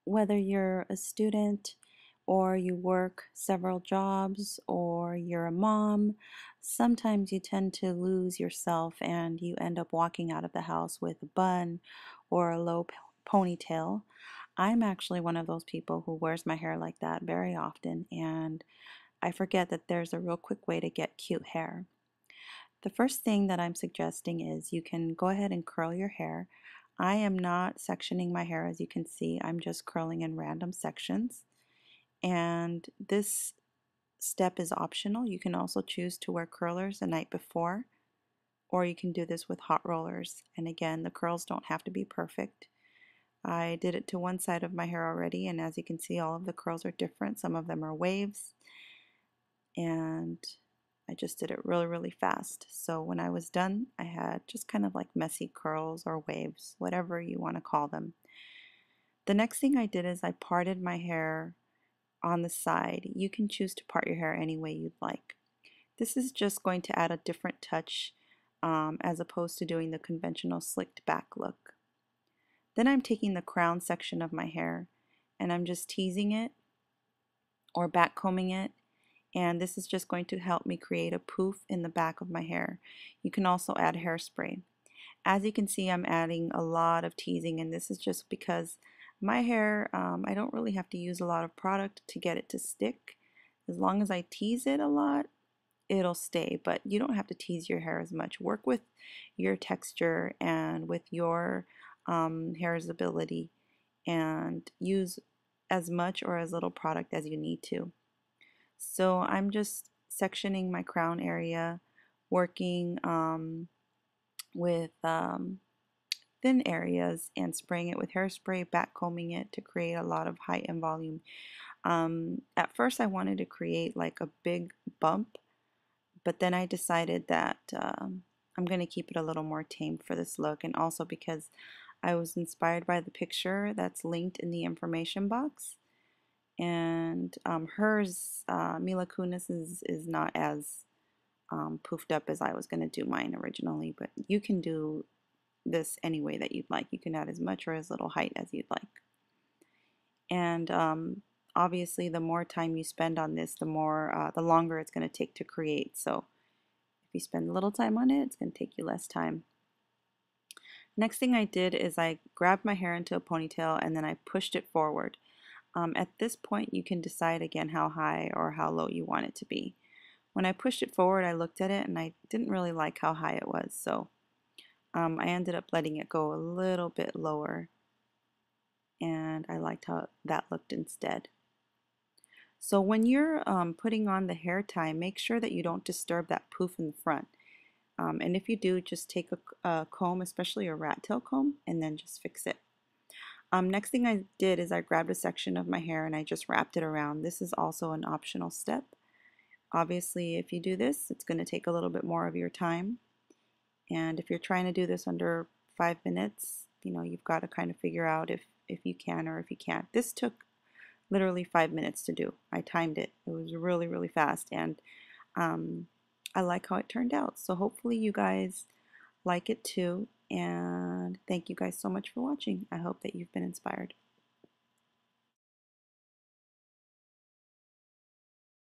Whether you're a student or you work several jobs or you're a mom, sometimes you tend to lose yourself and you end up walking out of the house with a bun or a low ponytail. I'm actually one of those people who wears my hair like that very often, and I forget that there's a real quick way to get cute hair. The first thing that I'm suggesting is you can go ahead and curl your hair. I am not sectioning my hair, as you can see. I'm just curling in random sections. And this step is optional. You can also choose to wear curlers the night before, or you can do this with hot rollers. And again, the curls don't have to be perfect. I did it to one side of my hair already, and as you can see, all of the curls are different. Some of them are waves, and I just did it really, really fast. So when I was done, I had just kind of like messy curls or waves, whatever you want to call them. The next thing I did is I parted my hair on the side. You can choose to part your hair any way you'd like. This is just going to add a different touch as opposed to doing the conventional slicked back look. Then I'm taking the crown section of my hair and I'm just teasing it or back combing it, and this is just going to help me create a poof in the back of my hair. You can also add hairspray. As you can see, I'm adding a lot of teasing, and this is just because my hair, I don't really have to use a lot of product to get it to stick. As long as I tease it a lot, it'll stay, but you don't have to tease your hair as much. Work with your texture and with your hair's ability, and use as much or as little product as you need to. So I'm just sectioning my crown area, working with thin areas and spraying it with hairspray, backcombing it to create a lot of height and volume. At first I wanted to create like a big bump, but then I decided that I'm going to keep it a little more tame for this look, and also because I was inspired by the picture that's linked in the information box. And hers, Mila Kunis, is not as poofed up as I was going to do mine originally, but you can do this any way that you'd like. You can add as much or as little height as you'd like. And obviously, the more time you spend on this, the longer it's going to take to create. So if you spend a little time on it, it's going to take you less time. Next thing I did is I grabbed my hair into a ponytail and then I pushed it forward. At this point, you can decide again how high or how low you want it to be. When I pushed it forward, I looked at it and I didn't really like how high it was, so I ended up letting it go a little bit lower, and I liked how that looked instead. So when you're putting on the hair tie, make sure that you don't disturb that poof in the front. And if you do, just take a comb, especially a rat tail comb, and then just fix it. Next thing I did is I grabbed a section of my hair and I just wrapped it around. This is also an optional step. Obviously, if you do this, it's going to take a little bit more of your time. And if you're trying to do this under 5 minutes, you've got to kind of figure out if you can or if you can't. This took literally 5 minutes to do. I timed it. It was really, really fast, and I like how it turned out. So hopefully you guys like it too. And thank you guys so much for watching. I hope that you've been inspired.